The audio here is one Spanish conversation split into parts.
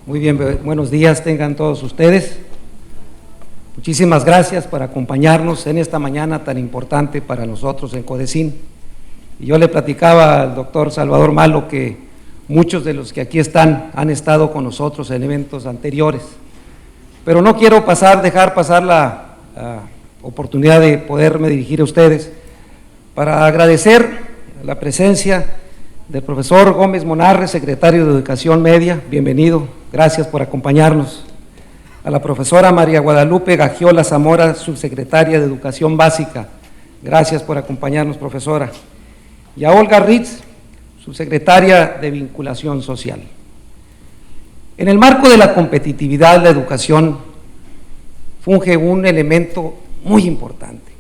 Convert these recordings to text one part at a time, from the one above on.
Muy bien, buenos días tengan todos ustedes. Muchísimas gracias por acompañarnos en esta mañana tan importante para nosotros en CODECIN. Y yo le platicaba al doctor Salvador Malo que muchos de los que aquí están han estado con nosotros en eventos anteriores, pero no quiero dejar pasar la oportunidad de poderme dirigir a ustedes para agradecer la presencia del profesor Gómez Monarre, secretario de Educación Media. Bienvenido, gracias por acompañarnos. A la profesora María Guadalupe Gagiola Zamora, subsecretaria de Educación Básica. Gracias por acompañarnos, profesora. Y a Olga Ritz, subsecretaria de Vinculación Social. En el marco de la competitividad, la educación funge un elemento muy importante.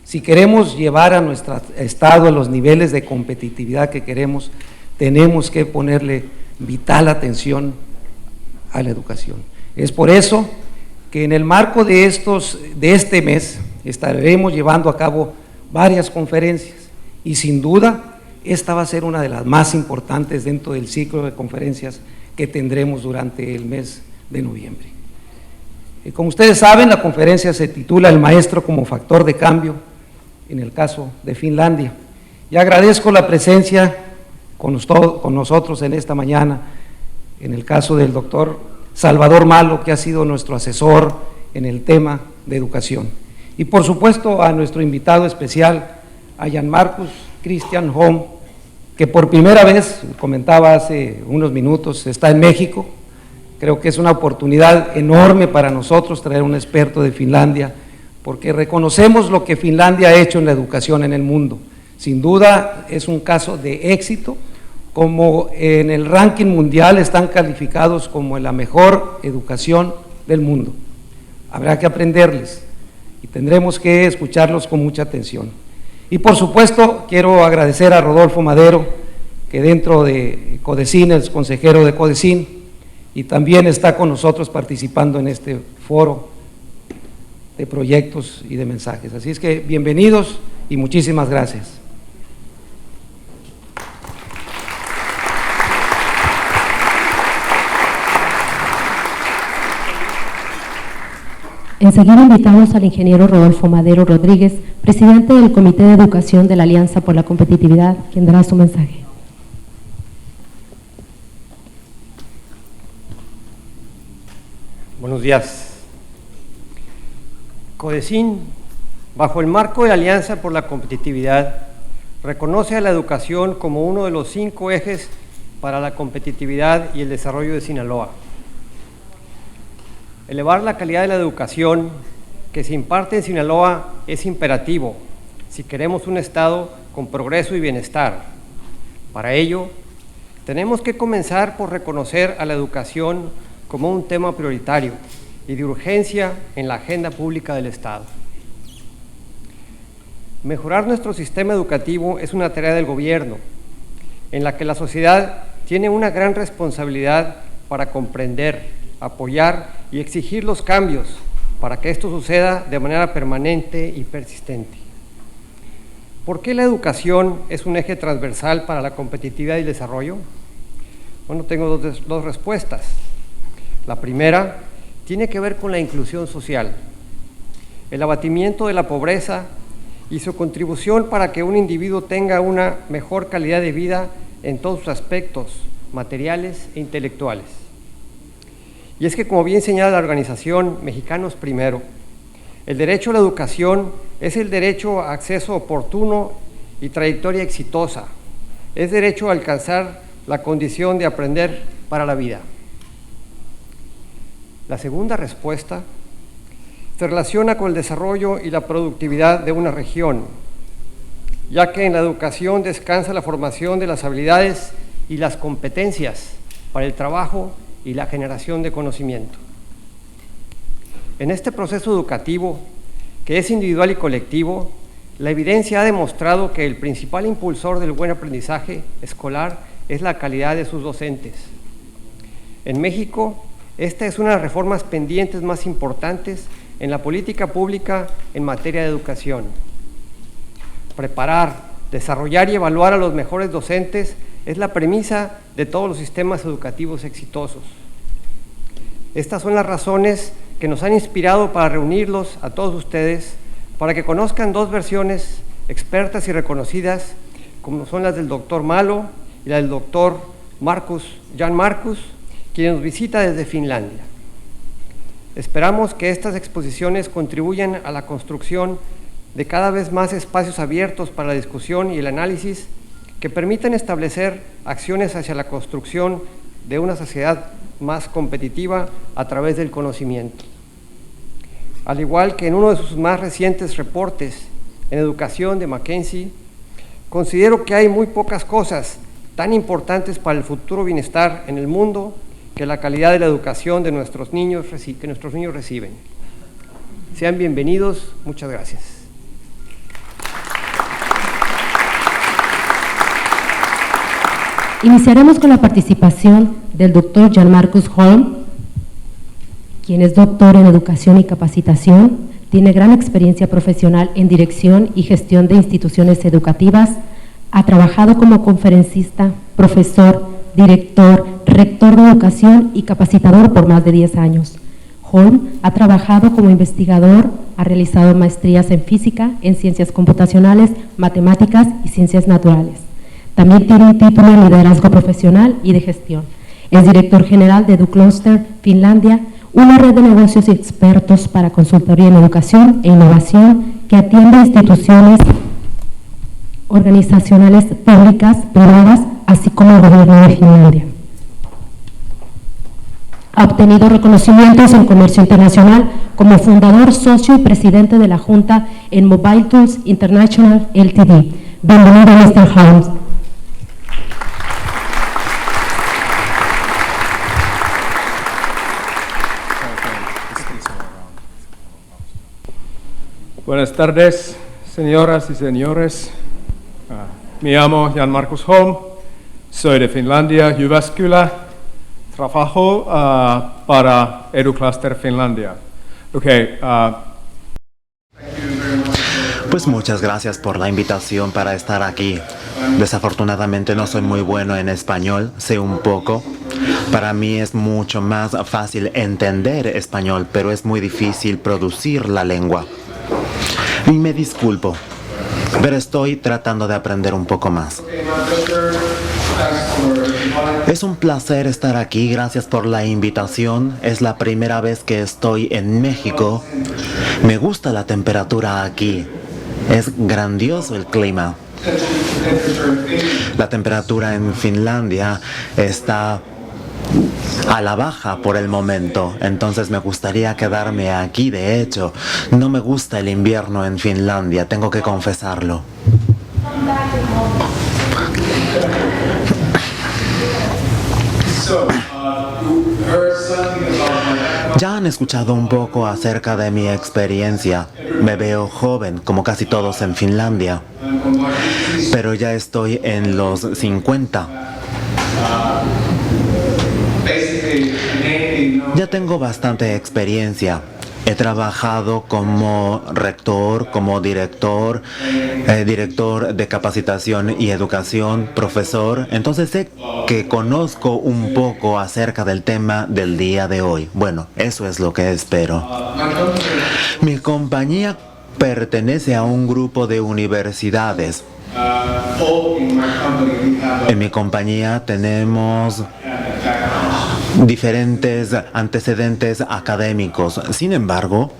Si queremos llevar a nuestro estado a los niveles de competitividad que queremos, tenemos que ponerle vital atención a la educación. Es por eso que en el marco de este mes estaremos llevando a cabo varias conferencias y sin duda esta va a ser una de las más importantes dentro del ciclo de conferencias que tendremos durante el mes de noviembre. Como ustedes saben, la conferencia se titula El maestro como factor de cambio en el caso de Finlandia. Y agradezco la presencia con nosotros en esta mañana en el caso del doctor Salvador Malo, que ha sido nuestro asesor en el tema de educación. Y por supuesto a nuestro invitado especial, a Jan Marcus Christian Holm, que por primera vez, comentaba hace unos minutos, está en México. Creo que es una oportunidad enorme para nosotros traer un experto de Finlandia, porque reconocemos lo que Finlandia ha hecho en la educación en el mundo. Sin duda es un caso de éxito, como en el ranking mundial están calificados como la mejor educación del mundo. Habrá que aprenderles y tendremos que escucharlos con mucha atención. Y por supuesto quiero agradecer a Rodolfo Madero, que dentro de CODECIN es consejero de CODECIN y también está con nosotros participando en este foro de proyectos y de mensajes. Así es que bienvenidos y muchísimas gracias. Enseguida invitamos al ingeniero Rodolfo Madero Rodríguez, presidente del Comité de Educación de la Alianza por la Competitividad, quien dará su mensaje. Buenos días. CODECIN, bajo el marco de la Alianza por la Competitividad, reconoce a la educación como uno de los 5 ejes para la competitividad y el desarrollo de Sinaloa. Elevar la calidad de la educación que se imparte en Sinaloa es imperativo si queremos un estado con progreso y bienestar. Para ello, tenemos que comenzar por reconocer a la educación como un tema prioritario y de urgencia en la agenda pública del Estado. Mejorar nuestro sistema educativo es una tarea del gobierno, en la que la sociedad tiene una gran responsabilidad para comprender, apoyar y exigir los cambios para que esto suceda de manera permanente y persistente. ¿Por qué la educación es un eje transversal para la competitividad y el desarrollo? Bueno, tengo dos respuestas. La primera tiene que ver con la inclusión social, el abatimiento de la pobreza y su contribución para que un individuo tenga una mejor calidad de vida en todos sus aspectos, materiales e intelectuales. Y es que, como bien señala la organización Mexicanos Primero, el derecho a la educación es el derecho a acceso oportuno y trayectoria exitosa, es derecho a alcanzar la condición de aprender para la vida. La segunda respuesta se relaciona con el desarrollo y la productividad de una región, ya que en la educación descansa la formación de las habilidades y las competencias para el trabajo y la generación de conocimiento. En este proceso educativo, que es individual y colectivo, la evidencia ha demostrado que el principal impulsor del buen aprendizaje escolar es la calidad de sus docentes. En México, esta es una de las reformas pendientes más importantes en la política pública en materia de educación. Preparar, desarrollar y evaluar a los mejores docentes es la premisa de todos los sistemas educativos exitosos. Estas son las razones que nos han inspirado para reunirlos a todos ustedes, para que conozcan dos versiones expertas y reconocidas, como son las del doctor Malo y la del doctor Jan Markus, quien nos visita desde Finlandia. Esperamos que estas exposiciones contribuyan a la construcción de cada vez más espacios abiertos para la discusión y el análisis que permitan establecer acciones hacia la construcción de una sociedad más competitiva a través del conocimiento. Al igual que en uno de sus más recientes reportes en educación de McKinsey, considero que hay muy pocas cosas tan importantes para el futuro bienestar en el mundo que la calidad de la educación de nuestros niños reciben. Sean bienvenidos, muchas gracias. Iniciaremos con la participación del doctor Jan Markus Holm, quien es doctor en educación y capacitación, tiene gran experiencia profesional en dirección y gestión de instituciones educativas, ha trabajado como conferencista, profesor, director, rector de educación y capacitador por más de 10 años. Holm ha trabajado como investigador, ha realizado maestrías en física, en ciencias computacionales, matemáticas y ciencias naturales. También tiene un título en liderazgo profesional y de gestión. Es director general de EduCluster Finlandia, una red de negocios y expertos para consultoría en educación e innovación que atiende a instituciones organizacionales públicas, privadas, así como el gobierno de Finlandia. Ha obtenido reconocimientos en comercio internacional como fundador, socio y presidente de la Junta en Mobile Tools International Ltd. Bienvenido, Mr. Holmes. Buenas tardes, señoras y señores. Me llamo Jan Markus Holm, soy de Finlandia, Jyväskylä. Trabajo para EduCluster Finlandia. Pues muchas gracias por la invitación para estar aquí. Desafortunadamente no soy muy bueno en español, sé un poco. Para mí es mucho más fácil entender español, pero es muy difícil producir la lengua. Y me disculpo, pero estoy tratando de aprender un poco más. Es un placer estar aquí, gracias por la invitación. Es la primera vez que estoy en México. Me gusta la temperatura aquí. Es grandioso el clima. La temperatura en Finlandia está a la baja por el momento, entonces me gustaría quedarme aquí. De hecho, no me gusta el invierno en Finlandia, tengo que confesarlo. Ya han escuchado un poco acerca de mi experiencia. Me veo joven, como casi todos en Finlandia, pero ya estoy en los 50. Ya tengo bastante experiencia. He trabajado como rector, como director, director de capacitación y educación, profesor. Entonces sé que conozco un poco acerca del tema del día de hoy. Bueno, eso es lo que espero. Mi compañía pertenece a un grupo de universidades. En mi compañía tenemos diferentes antecedentes académicos. Sin embargo,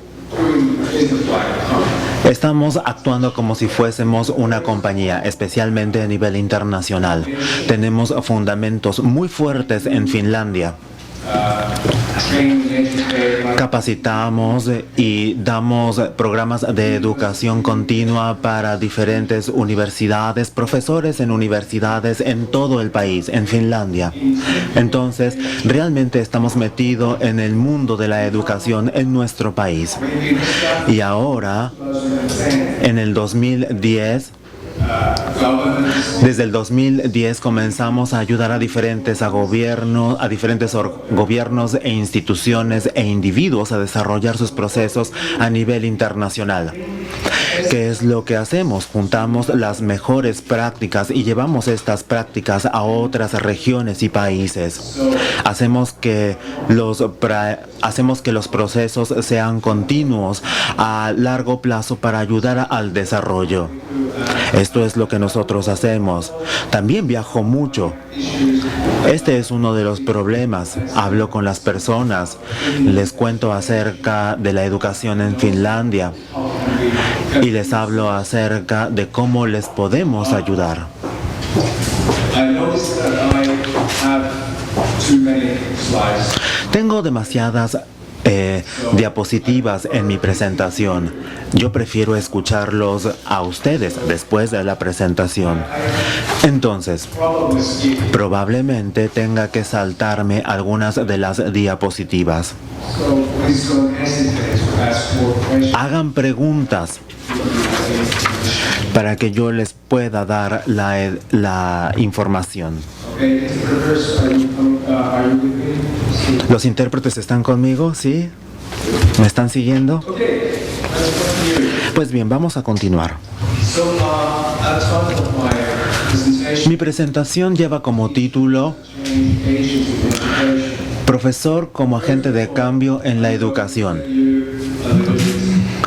estamos actuando como si fuésemos una compañía, especialmente a nivel internacional. Tenemos fundamentos muy fuertes en Finlandia. Capacitamos y damos programas de educación continua para diferentes universidades, profesores en universidades en todo el país, en Finlandia. Entonces, realmente estamos metidos en el mundo de la educación en nuestro país. Y ahora, en el 2010, desde el 2010 comenzamos a ayudar a diferentes gobiernos e instituciones e individuos a desarrollar sus procesos a nivel internacional. ¿Qué es lo que hacemos? Juntamos las mejores prácticas y llevamos estas prácticas a otras regiones y países. Hacemos que los procesos sean continuos a largo plazo para ayudar al desarrollo. Esto es lo que nosotros hacemos. También viajo mucho. Este es uno de los problemas. Hablo con las personas, les cuento acerca de la educación en Finlandia y les hablo acerca de cómo les podemos ayudar. Tengo demasiadas diapositivas en mi presentación. Yo prefiero escucharlos a ustedes después de la presentación. Entonces, probablemente tenga que saltarme algunas de las diapositivas. Hagan preguntas para que yo les pueda dar la información. ¿Los intérpretes están conmigo? ¿Sí? ¿Me están siguiendo? Pues bien, vamos a continuar. Mi presentación lleva como título Profesor como agente de cambio en la educación.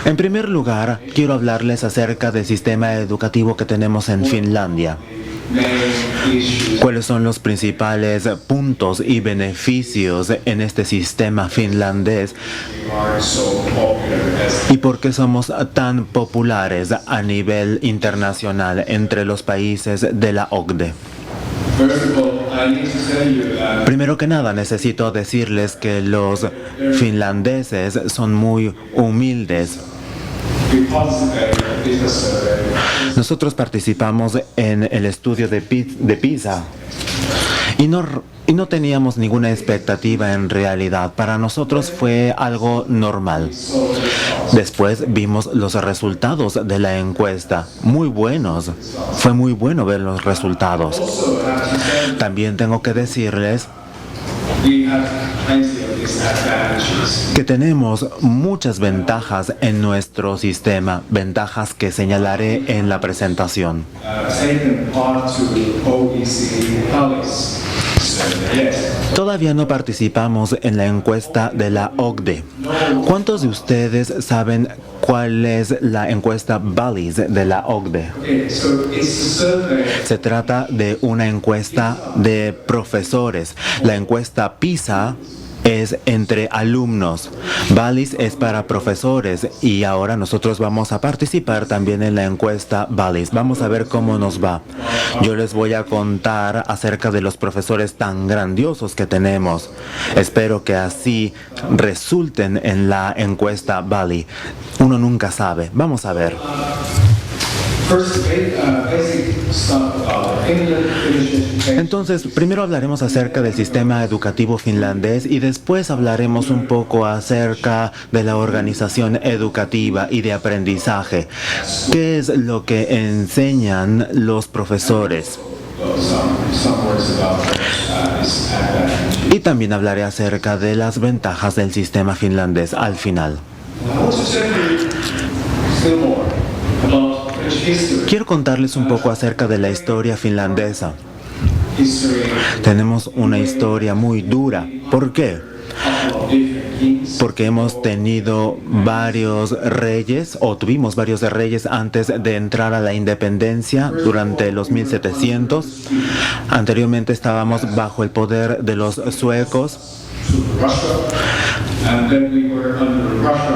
En primer lugar, quiero hablarles acerca del sistema educativo que tenemos en Finlandia. ¿Cuáles son los principales puntos y beneficios en este sistema finlandés? ¿Y por qué somos tan populares a nivel internacional entre los países de la OCDE? Primero que nada, necesito decirles que los finlandeses son muy humildes. Nosotros participamos en el estudio de PISA y no teníamos ninguna expectativa en realidad. Para nosotros fue algo normal. Después vimos los resultados de la encuesta, muy buenos. Fue muy bueno ver los resultados. También tengo que decirles que tenemos muchas ventajas en nuestro sistema, ventajas que señalaré en la presentación. Todavía no participamos en la encuesta de la OCDE. ¿Cuántos de ustedes saben cuál es la encuesta BALIS de la OCDE? Se trata de una encuesta de profesores. La encuesta PISA es entre alumnos. BALIS es para profesores y ahora nosotros vamos a participar también en la encuesta BALIS. Vamos a ver cómo nos va. Yo les voy a contar acerca de los profesores tan grandiosos que tenemos. Espero que así resulten en la encuesta BALIS. Uno nunca sabe. Vamos a ver. Entonces, primero hablaremos acerca del sistema educativo finlandés y después hablaremos un poco acerca de la organización educativa y de aprendizaje. ¿Qué es lo que enseñan los profesores? Y también hablaré acerca de las ventajas del sistema finlandés al final. Quiero contarles un poco acerca de la historia finlandesa. Tenemos una historia muy dura. ¿Por qué? Porque hemos tenido varios reyes, o tuvimos varios reyes antes de entrar a la independencia durante los 1700. Anteriormente estábamos bajo el poder de los suecos.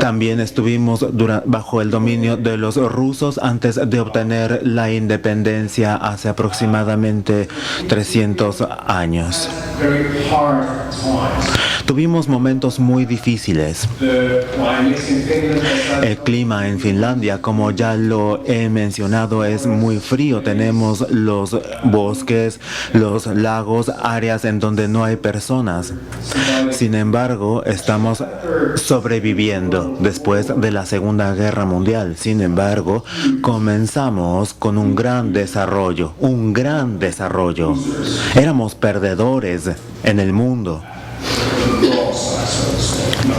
También estuvimos bajo el dominio de los rusos antes de obtener la independencia hace aproximadamente 300 años. Tuvimos momentos muy difíciles. El clima en Finlandia, como ya lo he mencionado, es muy frío. Tenemos los bosques, los lagos, áreas en donde no hay personas. Sin embargo, estamos sobreviviendo después de la Segunda Guerra Mundial. Sin embargo, comenzamos con un gran desarrollo, Éramos perdedores en el mundo.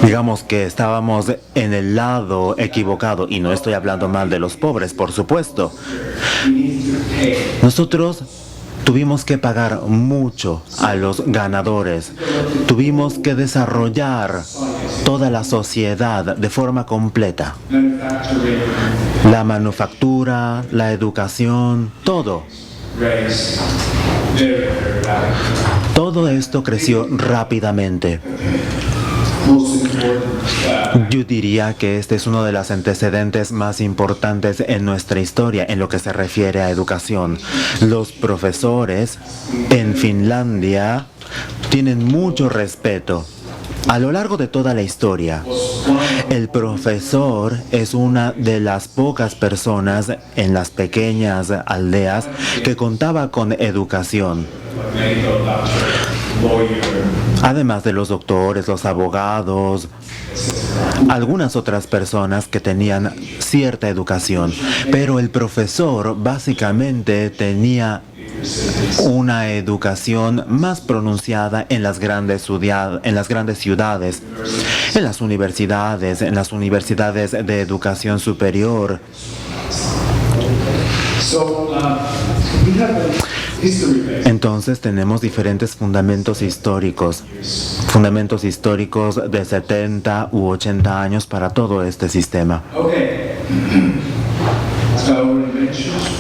Digamos que estábamos en el lado equivocado, y no estoy hablando mal de los pobres, por supuesto. Nosotros tuvimos que pagar mucho a los ganadores. Tuvimos que desarrollar toda la sociedad de forma completa. La manufactura, la educación, todo. Todo esto creció rápidamente. Yo diría que este es uno de los antecedentes más importantes en nuestra historia en lo que se refiere a educación. Los profesores en Finlandia tienen mucho respeto. A lo largo de toda la historia, el profesor es una de las pocas personas en las pequeñas aldeas que contaba con educación. Además de los doctores, los abogados, algunas otras personas que tenían cierta educación, pero el profesor básicamente tenía una educación más pronunciada en las grandes ciudades, en las universidades de educación superior. Entonces tenemos diferentes fundamentos históricos de 70 u 80 años para todo este sistema.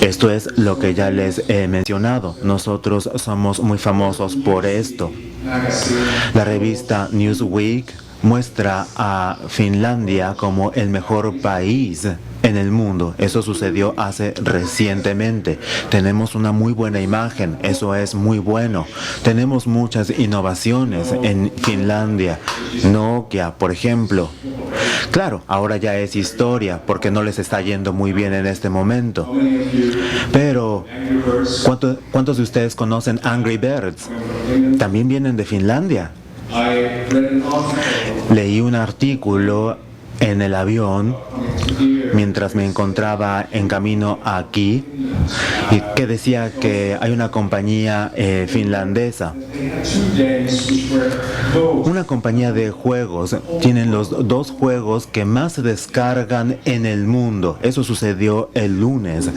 Esto es lo que ya les he mencionado. Nosotros somos muy famosos por esto. La revista Newsweek muestra a Finlandia como el mejor país en el mundo. Eso sucedió hace recientemente. Tenemos una muy buena imagen, eso es muy bueno. Tenemos muchas innovaciones en Finlandia. Nokia, por ejemplo. Claro, ahora ya es historia porque no les está yendo muy bien en este momento. Pero, ¿cuántos de ustedes conocen Angry Birds? También vienen de Finlandia. Leí un artículo en el avión mientras me encontraba en camino aquí y que decía que hay una compañía finlandesa, una compañía de juegos. Tienen los 2 juegos que más se descargan en el mundo. Eso sucedió el lunes.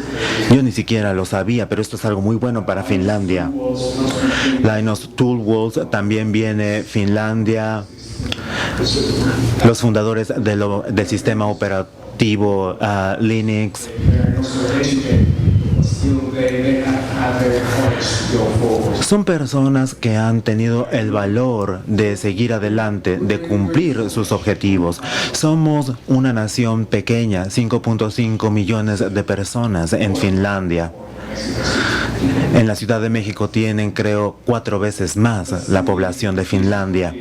Yo ni siquiera lo sabía, pero esto es algo muy bueno para Finlandia. Linus Torvalds también viene Finlandia. Los fundadores del sistema operativo Linux. Son personas que han tenido el valor de seguir adelante, de cumplir sus objetivos. Somos una nación pequeña, 5.5 millones de personas en Finlandia. En la Ciudad de México tienen, creo, 4 veces más la población de Finlandia.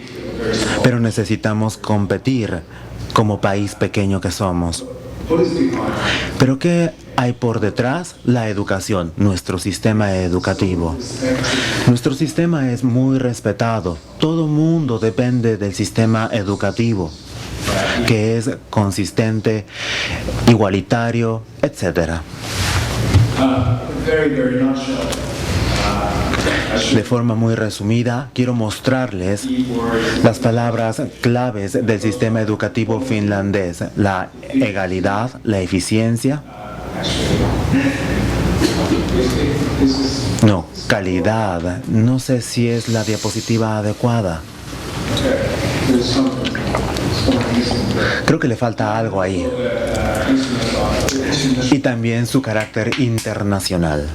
Pero necesitamos competir como país pequeño que somos. ¿Pero qué hay por detrás? La educación, nuestro sistema educativo. Nuestro sistema es muy respetado. Todo mundo depende del sistema educativo, que es consistente, igualitario, etc. De forma muy resumida, quiero mostrarles las palabras claves del sistema educativo finlandés: la egalidad, la eficiencia. No, calidad. No sé si es la diapositiva adecuada. Creo que le falta algo ahí. Y también su carácter internacional.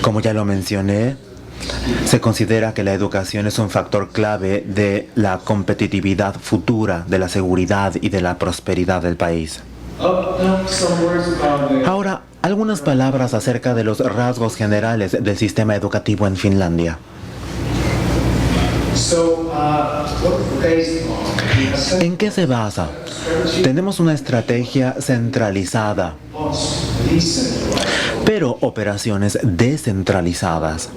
Como ya lo mencioné, se considera que la educación es un factor clave de la competitividad futura, de la seguridad y de la prosperidad del país. Ahora, algunas palabras acerca de los rasgos generales del sistema educativo en Finlandia. ¿En qué se basa? Tenemos una estrategia centralizada, pero operaciones descentralizadas.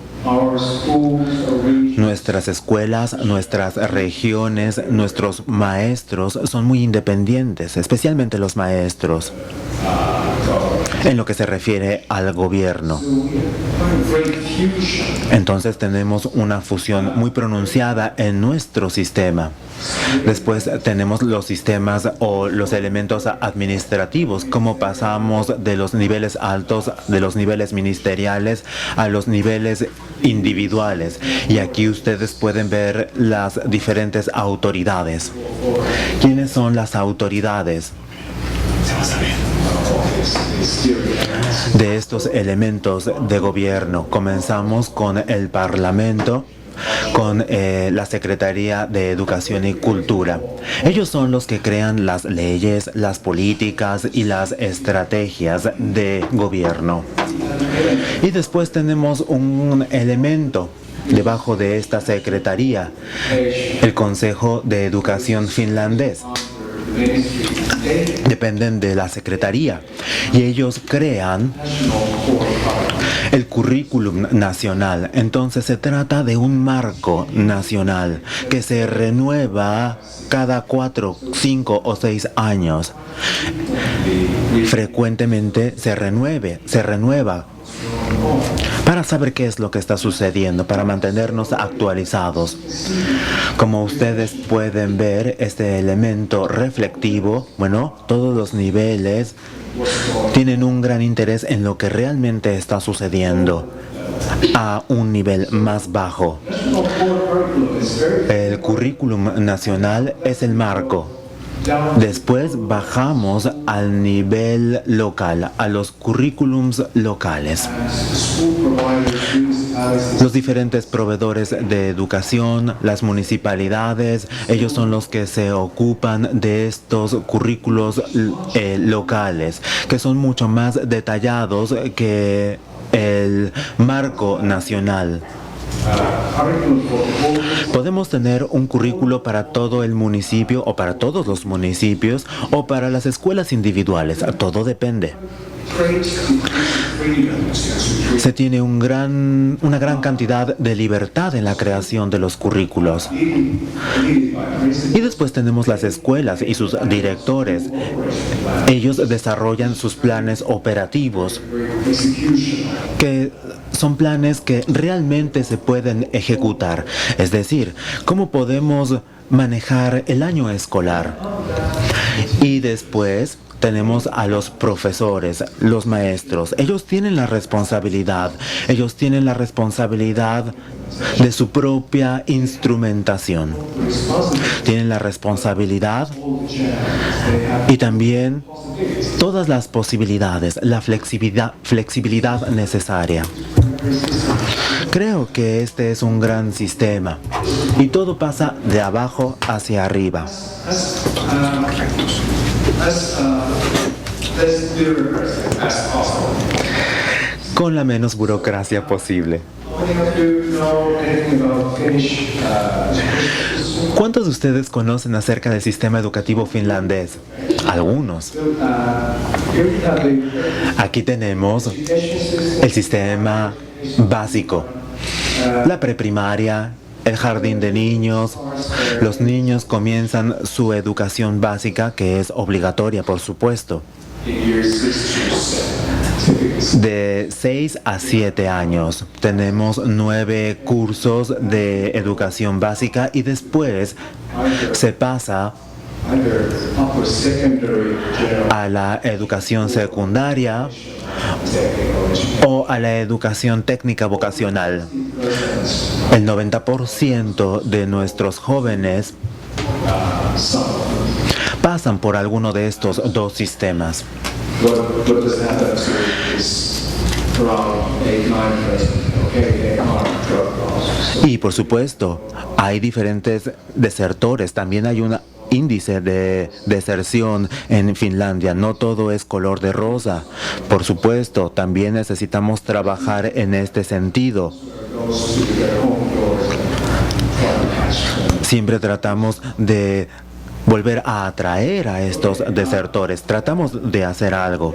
Nuestras escuelas, nuestras regiones, nuestros maestros son muy independientes, especialmente los maestros. en lo que se refiere al gobierno. Entonces tenemos una fusión muy pronunciada en nuestro sistema. Después tenemos los sistemas o los elementos administrativos, como pasamos de los niveles altos, de los niveles ministeriales a los niveles individuales. Y aquí ustedes pueden ver las diferentes autoridades. ¿Quiénes son las autoridades de estos elementos de gobierno? Comenzamos con el Parlamento, con la Secretaría de Educación y Cultura. Ellos son los que crean las leyes, las políticas y las estrategias de gobierno. Y después tenemos un elemento debajo de esta secretaría, el Consejo de Educación finlandés. Dependen de la secretaría y ellos crean el currículum nacional. Entonces se trata de un marco nacional que se renueva cada 4, 5 o 6 años. Frecuentemente se renueva para saber qué es lo que está sucediendo, para mantenernos actualizados. Como ustedes pueden ver, este elemento reflectivo, bueno, todos los niveles tienen un gran interés en lo que realmente está sucediendo a un nivel más bajo. El currículum nacional es el marco. Después bajamos al nivel local, a los currículums locales. Los diferentes proveedores de educación, las municipalidades, ellos son los que se ocupan de estos currículos locales, que son mucho más detallados que el marco nacional. Podemos tener un currículo para todo el municipio o para todos los municipios o para las escuelas individuales, todo depende. Se tiene una gran cantidad de libertad en la creación de los currículos. Y después tenemos las escuelas y sus directores. Ellos desarrollan sus planes operativos, que son planes que realmente se pueden ejecutar. Es decir, ¿cómo podemos manejar el año escolar? Y después tenemos a los profesores, los maestros. Ellos tienen la responsabilidad. Ellos tienen la responsabilidad de su propia instrumentación. Tienen la responsabilidad y también todas las posibilidades, la flexibilidad necesaria. Creo que este es un gran sistema y todo pasa de abajo hacia arriba. Con la menos burocracia posible. ¿Cuántos de ustedes conocen acerca del sistema educativo finlandés? Algunos. Aquí tenemos el sistema básico, la preprimaria, el jardín de niños. Los niños comienzan su educación básica, que es obligatoria, por supuesto, de 6 a 7 años. Tenemos 9 cursos de educación básica y después se pasa a la educación secundaria o a la educación técnica vocacional. El 90% de nuestros jóvenes pasan por alguno de estos dos sistemas. Y por supuesto, hay diferentes desertores. También hay un índice de deserción en Finlandia. No todo es color de rosa. Por supuesto, también necesitamos trabajar en este sentido. Siempre tratamos de volver a atraer a estos desertores. Tratamos de hacer algo.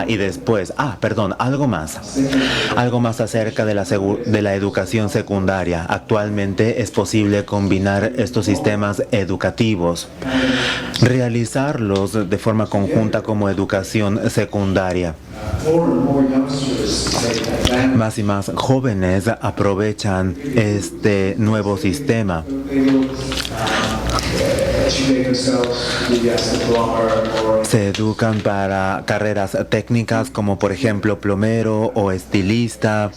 Y después, algo más. Algo más acerca de la educación secundaria. Actualmente es posible combinar estos sistemas educativos, realizarlos de forma conjunta como educación secundaria. Más y más jóvenes aprovechan este nuevo sistema. Se educan para carreras técnicas como por ejemplo plomero o estilista,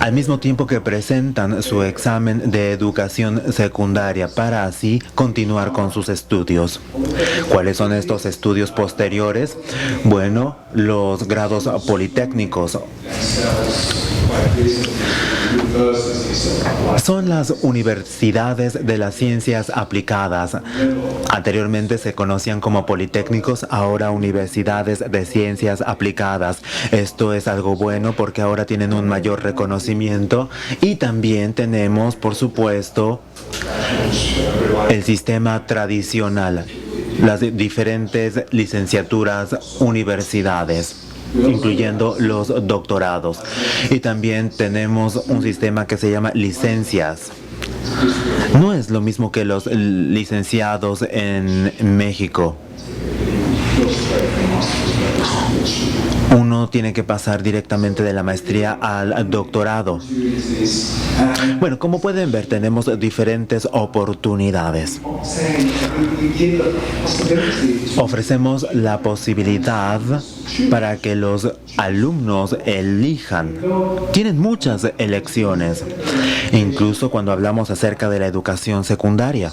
al mismo tiempo que presentan su examen de educación secundaria para así continuar con sus estudios. ¿Cuáles son estos estudios posteriores? Bueno, los grados politécnicos. Son las universidades de las ciencias aplicadas. Anteriormente se conocían como politécnicos, ahora universidades de ciencias aplicadas. Esto es algo bueno porque ahora tienen un mayor reconocimiento y también tenemos, por supuesto, el sistema tradicional, las diferentes licenciaturas, universidades, incluyendo los doctorados. Y también tenemos un sistema que se llama licencias. No es lo mismo que los licenciados en México. Uno tiene que pasar directamente de la maestría al doctorado. Bueno, como pueden ver, tenemos diferentes oportunidades. Ofrecemos la posibilidad para que los alumnos elijan. Tienen muchas elecciones, incluso cuando hablamos acerca de la educación secundaria.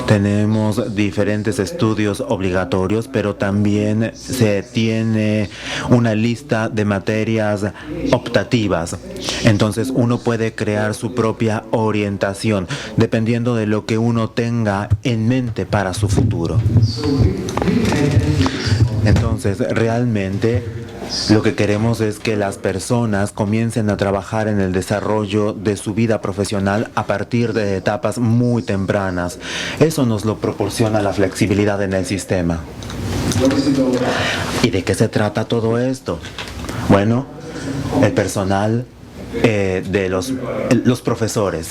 Tenemos diferentes estudios obligatorios, pero también se tiene una lista de materias optativas. Entonces uno puede crear su propia orientación dependiendo de lo que uno tenga en mente para su futuro. Entonces, realmente lo que queremos es que las personas comiencen a trabajar en el desarrollo de su vida profesional a partir de etapas muy tempranas. Eso nos lo proporciona la flexibilidad en el sistema. ¿Y de qué se trata todo esto? Bueno, el personal de los profesores.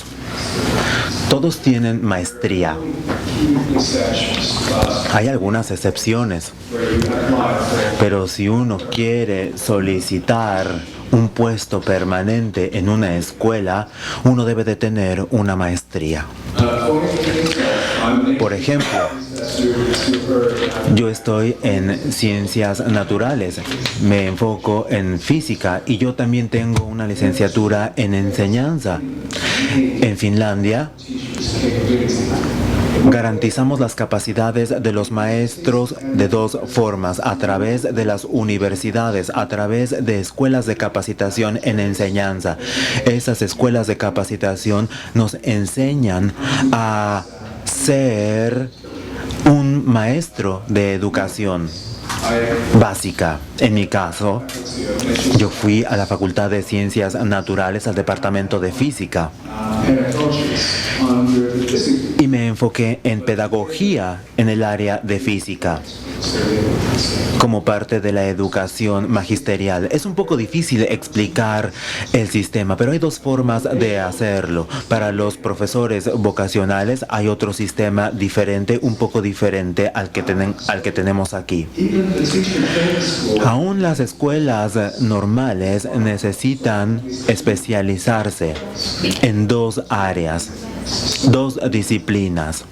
Todos tienen maestría. Hay algunas excepciones, pero si uno quiere solicitar un puesto permanente en una escuela, uno debe de tener una maestría. Por ejemplo, yo estoy en ciencias naturales, me enfoco en física y yo también tengo una licenciatura en enseñanza. En Finlandia, garantizamos las capacidades de los maestros de dos formas: a través de las universidades, a través de escuelas de capacitación en enseñanza. Esas escuelas de capacitación nos enseñan a ser un maestro de educación básica. En mi caso, yo fui a la Facultad de Ciencias Naturales, al Departamento de Física, y me enfoqué en pedagogía en el área de física como parte de la educación magisterial. Es un poco difícil explicar el sistema, pero hay dos formas de hacerlo. Para los profesores vocacionales hay otro sistema diferente, un poco diferente al que tenemos aquí. Aún las escuelas normales necesitan especializarse en dos áreas, dos disciplinas.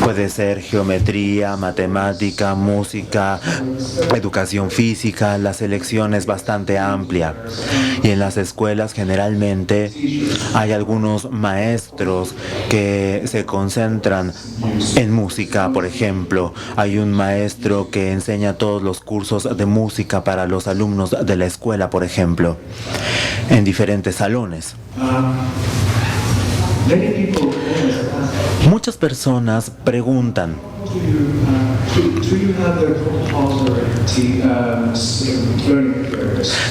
Puede ser geometría, matemática, música, educación física. La selección es bastante amplia. Y en las escuelas generalmente hay algunos maestros que se concentran en música, por ejemplo. Hay un maestro que enseña todos los cursos de música para los alumnos de la escuela, por ejemplo, en diferentes salones. Muchas personas preguntan,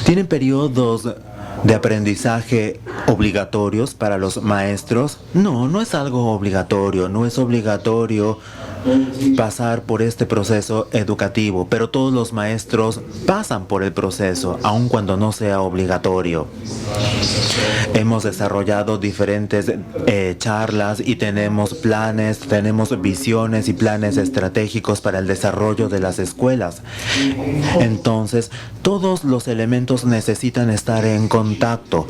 ¿tienen periodos de aprendizaje obligatorios para los maestros? No, no es algo obligatorio, no es obligatorio pasar por este proceso educativo, pero todos los maestros pasan por el proceso, aun cuando no sea obligatorio. Hemos desarrollado diferentes charlas y tenemos planes, tenemos visiones y planes estratégicos para el desarrollo de las escuelas. Entonces, todos los elementos necesitan estar en contacto.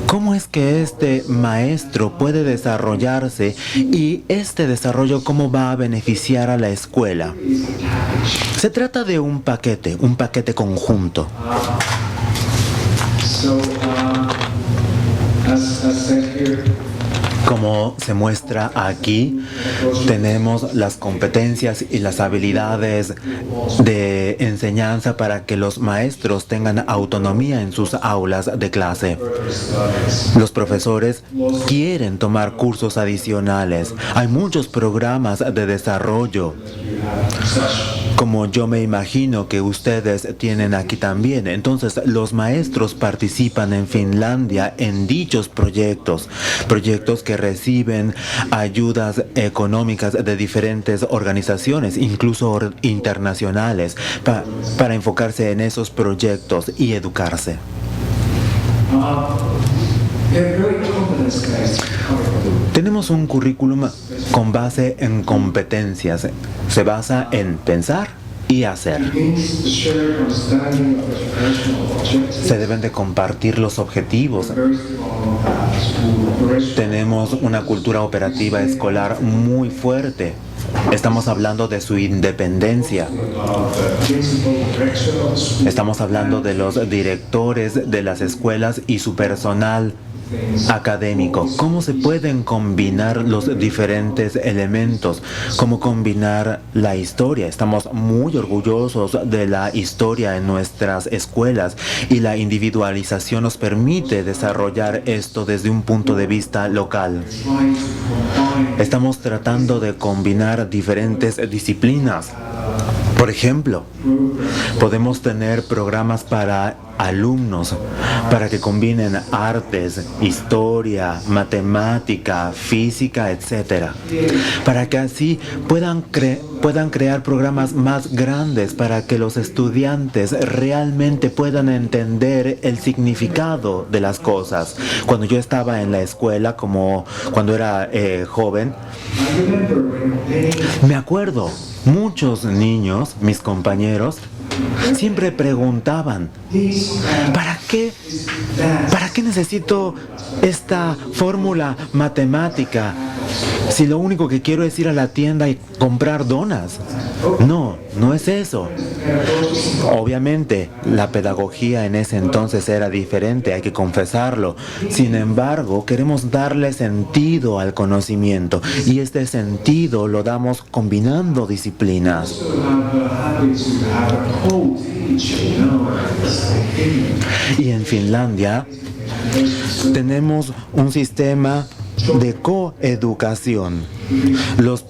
¿Cómo es que este maestro puede desarrollarse y este desarrollo cómo va a beneficiar a la escuela? Se trata de un paquete conjunto. Como se muestra aquí, tenemos las competencias y las habilidades de enseñanza para que los maestros tengan autonomía en sus aulas de clase. Los profesores quieren tomar cursos adicionales. Hay muchos programas de desarrollo, como yo me imagino que ustedes tienen aquí también. Entonces, los maestros participan en Finlandia en dichos proyectos que reciben ayudas económicas de diferentes organizaciones, incluso internacionales, para enfocarse en esos proyectos y educarse. Tenemos un currículum con base en competencias. Se basa en pensar y hacer. Se deben de compartir los objetivos. Tenemos una cultura operativa escolar muy fuerte. Estamos hablando de su independencia. Estamos hablando de los directores de las escuelas y su personal académico. ¿Cómo se pueden combinar los diferentes elementos? ¿Cómo combinar la historia? Estamos muy orgullosos de la historia en nuestras escuelas y la individualización nos permite desarrollar esto desde un punto de vista local. Estamos tratando de combinar diferentes disciplinas. Por ejemplo, podemos tener programas para alumnos, para que combinen artes, historia, matemática, física, etc. Para que así puedan crear programas más grandes para que los estudiantes realmente puedan entender el significado de las cosas. Cuando yo estaba en la escuela, como cuando era joven, me acuerdo, muchos niños, mis compañeros, siempre preguntaban, ¿para qué necesito esta fórmula matemática si lo único que quiero es ir a la tienda y comprar donas? No, no es eso. Obviamente, la pedagogía en ese entonces era diferente, hay que confesarlo. Sin embargo, queremos darle sentido al conocimiento y este sentido lo damos combinando disciplinas. Y en Finlandia tenemos un sistema de coeducación. Los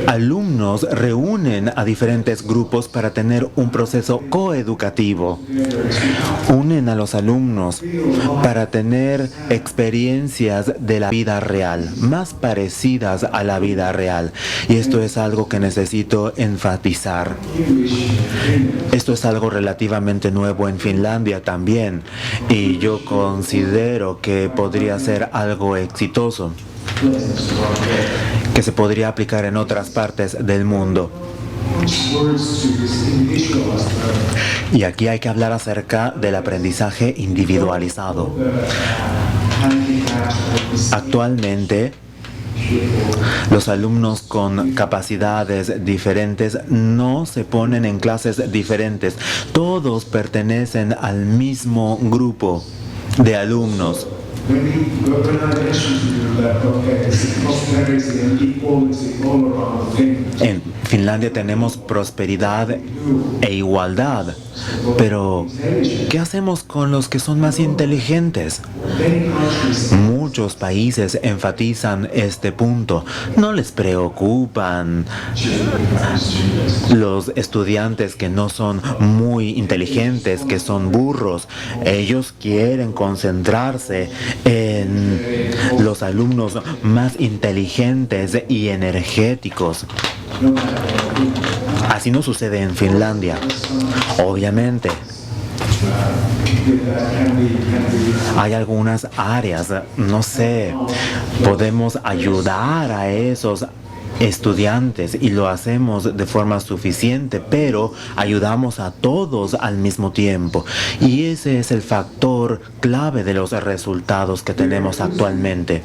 alumnos reúnen a diferentes grupos para tener un proceso coeducativo. Unen a los alumnos para tener experiencias de la vida real, más parecidas a la vida real. Y esto es algo que necesito enfatizar. Esto es algo relativamente nuevo en Finlandia también, y yo considero que podría ser algo exitoso, que se podría aplicar en otras partes del mundo. Y aquí hay que hablar acerca del aprendizaje individualizado. Actualmente, los alumnos con capacidades diferentes no se ponen en clases diferentes. Todos pertenecen al mismo grupo de alumnos. En Finlandia tenemos prosperidad e igualdad, pero ¿qué hacemos con los que son más inteligentes? muchos países enfatizan este punto. No les preocupan los estudiantes que no son muy inteligentes, que son burros. Ellos quieren concentrarse en los alumnos más inteligentes y energéticos. Así no sucede en Finlandia. Obviamente, hay algunas áreas, no sé, podemos ayudar a esos estudiantes y lo hacemos de forma suficiente, pero ayudamos a todos al mismo tiempo. Y ese es el factor clave de los resultados que tenemos actualmente.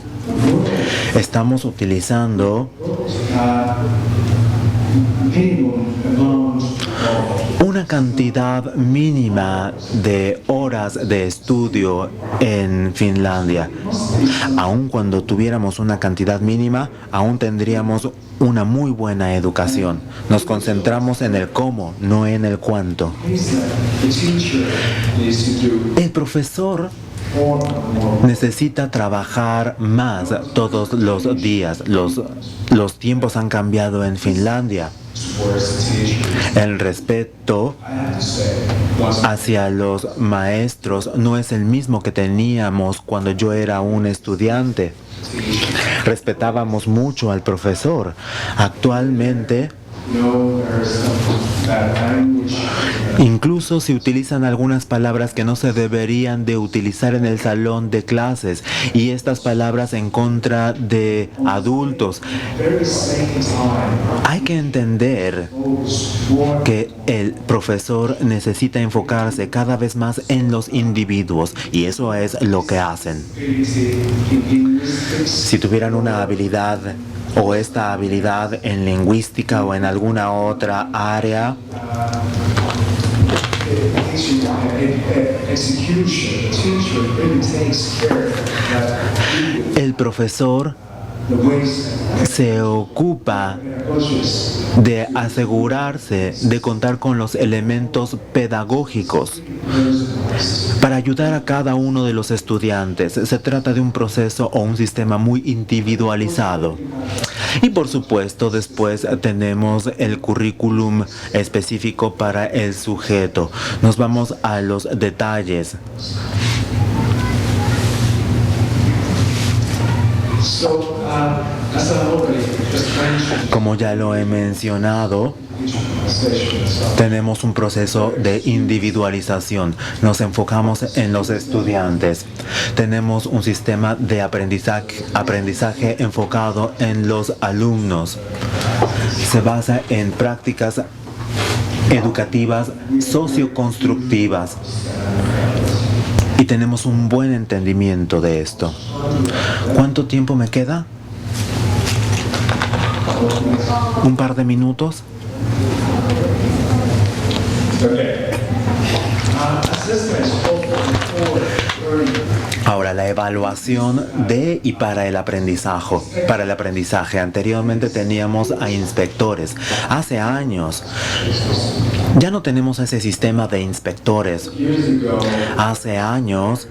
Estamos utilizando una cantidad mínima de horas de estudio en Finlandia. Aun cuando tuviéramos una cantidad mínima, aún tendríamos una muy buena educación. Nos concentramos en el cómo, no en el cuánto. El profesor necesita trabajar más todos los días. Los tiempos han cambiado en Finlandia. El respeto hacia los maestros no es el mismo que teníamos cuando yo era un estudiante. Respetábamos mucho al profesor. Actualmente, incluso se utilizan algunas palabras que no se deberían de utilizar en el salón de clases, y estas palabras en contra de adultos. Hay que entender que el profesor necesita enfocarse cada vez más en los individuos, y eso es lo que hacen. Si tuvieran una habilidad o esta habilidad en lingüística o en alguna otra área, el profesor se ocupa de asegurarse de contar con los elementos pedagógicos para ayudar a cada uno de los estudiantes. Se trata de un proceso o un sistema muy individualizado. Y por supuesto, después tenemos el currículum específico para el sujeto. Nos vamos a los detalles. Como ya lo he mencionado, tenemos un proceso de individualización. Nos enfocamos en los estudiantes. Tenemos un sistema de aprendizaje enfocado en los alumnos. Se basa en prácticas educativas socioconstructivas. Y tenemos un buen entendimiento de esto. ¿Cuánto tiempo me queda? ¿Un par de minutos? Ahora, la evaluación de y para el aprendizaje. Para el aprendizaje, anteriormente teníamos a inspectores. Hace años ya no tenemos ese sistema de inspectores. Hace años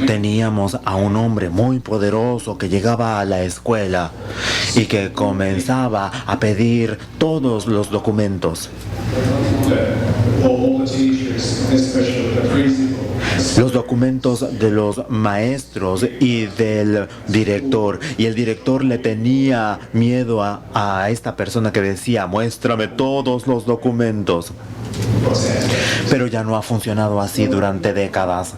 teníamos a un hombre muy poderoso que llegaba a la escuela y que comenzaba a pedir todos los documentos. Los documentos de los maestros y del director. Y el director le tenía miedo a esta persona que decía: muéstrame todos los documentos. Pero ya no ha funcionado así durante décadas.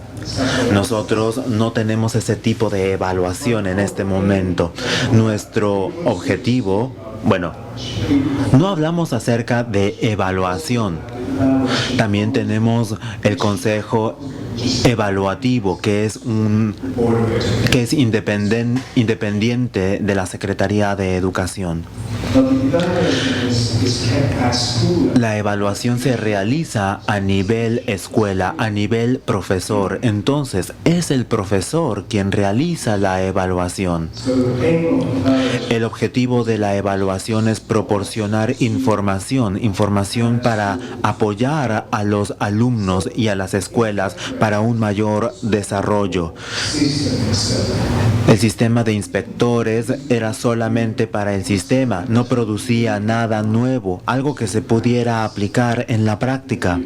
Nosotros no tenemos ese tipo de evaluación en este momento. Nuestro objetivo, no hablamos acerca de evaluación. También tenemos el consejo evaluativo, que es independiente de la Secretaría de Educación. La evaluación se realiza a nivel escuela, a nivel profesor. Entonces, es el profesor quien realiza la evaluación. El objetivo de la evaluación es proporcionar información para apoyar a los alumnos y a las escuelas para un mayor desarrollo. El sistema de inspectores era solamente para el sistema, no producía nada nuevo, algo que se pudiera aplicar en la práctica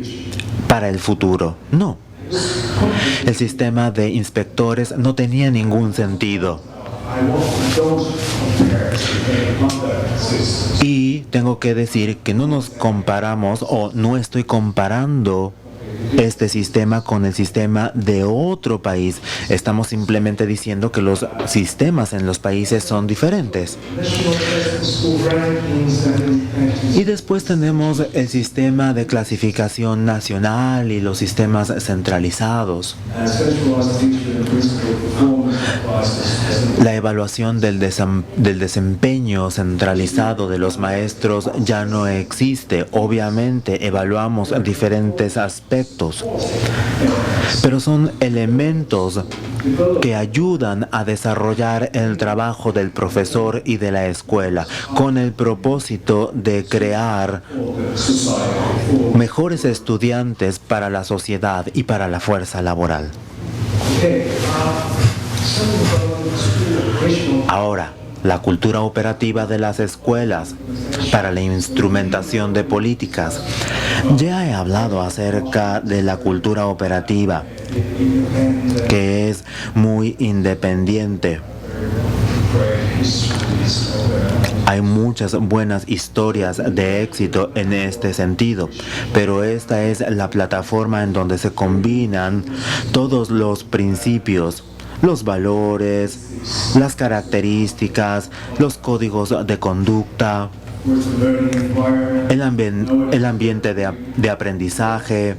para el futuro. No. El sistema de inspectores no tenía ningún sentido. Y tengo que decir que no nos comparamos, o no estoy comparando este sistema con el sistema de otro país. Estamos simplemente diciendo que los sistemas en los países son diferentes. Y después tenemos el sistema de clasificación nacional y los sistemas centralizados. La evaluación del desempeño centralizado de los maestros ya no existe. Obviamente evaluamos diferentes aspectos, pero son elementos que ayudan a desarrollar el trabajo del profesor y de la escuela con el propósito de crear mejores estudiantes para la sociedad y para la fuerza laboral. Ahora, la cultura operativa de las escuelas para la instrumentación de políticas. Ya he hablado acerca de la cultura operativa, que es muy independiente. Hay muchas buenas historias de éxito en este sentido, pero esta es la plataforma en donde se combinan todos los principios, los valores, las características, los códigos de conducta, el ambiente de aprendizaje.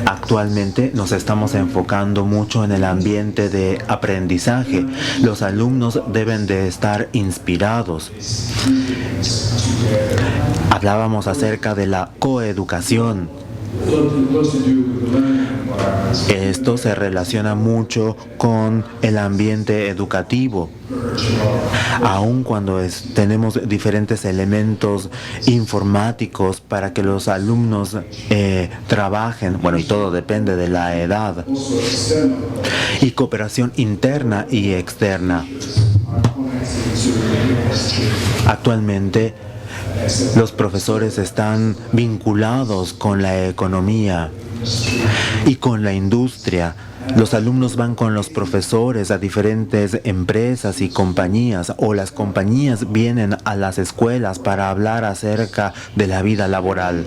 Actualmente nos estamos enfocando mucho en el ambiente de aprendizaje. Los alumnos deben de estar inspirados. Hablábamos acerca de la coeducación. Esto se relaciona mucho con el ambiente educativo. Aun cuando tenemos diferentes elementos informáticos para que los alumnos trabajen, bueno, y todo depende de la edad, y cooperación interna y externa. Actualmente, los profesores están vinculados con la economía y con la industria. Los alumnos van con los profesores a diferentes empresas y compañías, o las compañías vienen a las escuelas para hablar acerca de la vida laboral.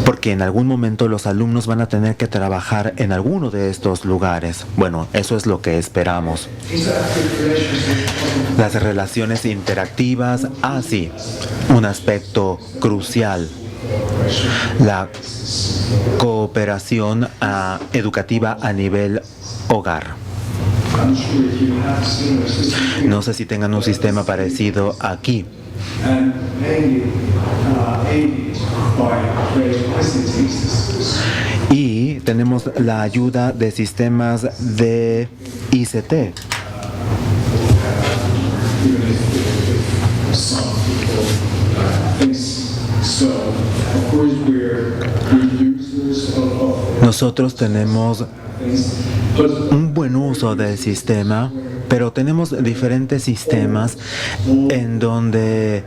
Porque en algún momento los alumnos van a tener que trabajar en alguno de estos lugares. Bueno, eso es lo que esperamos. Las relaciones interactivas, sí, un aspecto crucial. La cooperación educativa a nivel hogar. No sé si tengan un sistema parecido aquí. Y tenemos la ayuda de sistemas de ICT. Nosotros tenemos un buen uso del sistema, pero tenemos diferentes sistemas en donde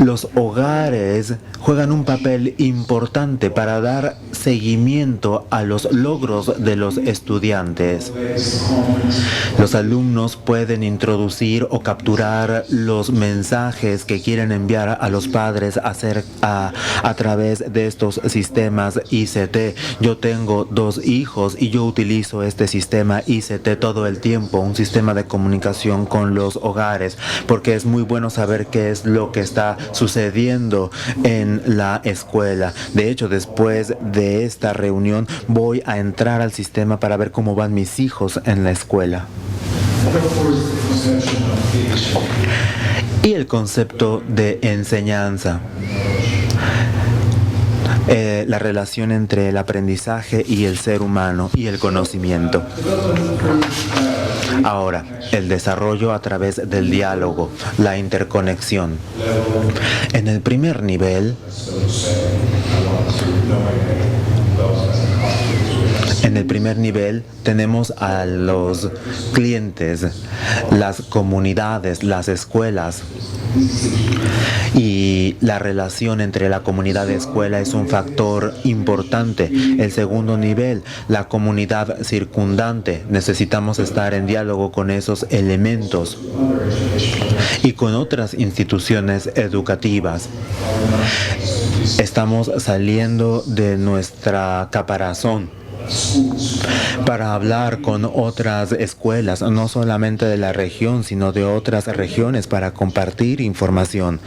los hogares juegan un papel importante para dar seguimiento a los logros de los estudiantes. Los alumnos pueden introducir o capturar los mensajes que quieren enviar a los padres a través de estos sistemas ICT. Yo tengo 2 hijos y yo utilizo este sistema ICT todo el tiempo, un sistema de comunicación con los hogares, porque es muy bueno saber qué es lo que está sucediendo en la escuela. De hecho, después de esta reunión voy a entrar al sistema para ver cómo van mis hijos en la escuela. Y el concepto de enseñanza. La relación entre el aprendizaje y el ser humano y el conocimiento. Ahora, el desarrollo a través del diálogo, la interconexión. En el primer nivel, tenemos a los clientes, las comunidades, las escuelas. Y la relación entre la comunidad y escuela es un factor importante. El segundo nivel, la comunidad circundante. Necesitamos estar en diálogo con esos elementos y con otras instituciones educativas. Estamos saliendo de nuestra caparazón para hablar con otras escuelas, no solamente de la región, sino de otras regiones, para compartir información.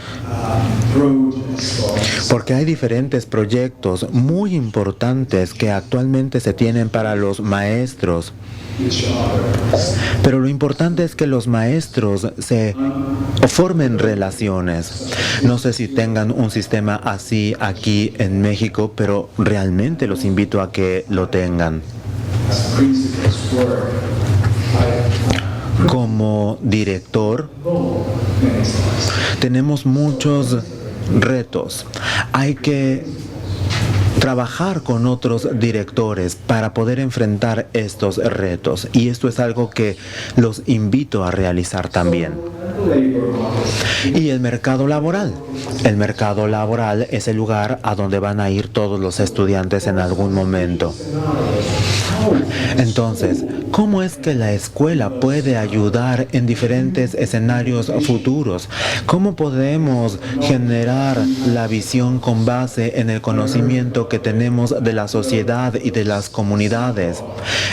Porque hay diferentes proyectos muy importantes que actualmente se tienen para los maestros. Pero lo importante es que los maestros se formen relaciones. No sé si tengan un sistema así aquí en México, pero realmente los invito a que lo tengan. Como director, tenemos muchos retos. Hay que trabajar con otros directores para poder enfrentar estos retos, y esto es algo que los invito a realizar también. Y el mercado laboral. El mercado laboral es el lugar a donde van a ir todos los estudiantes en algún momento. Entonces, ¿cómo es que la escuela puede ayudar en diferentes escenarios futuros? ¿Cómo podemos generar la visión con base en el conocimiento que tenemos de la sociedad y de las comunidades?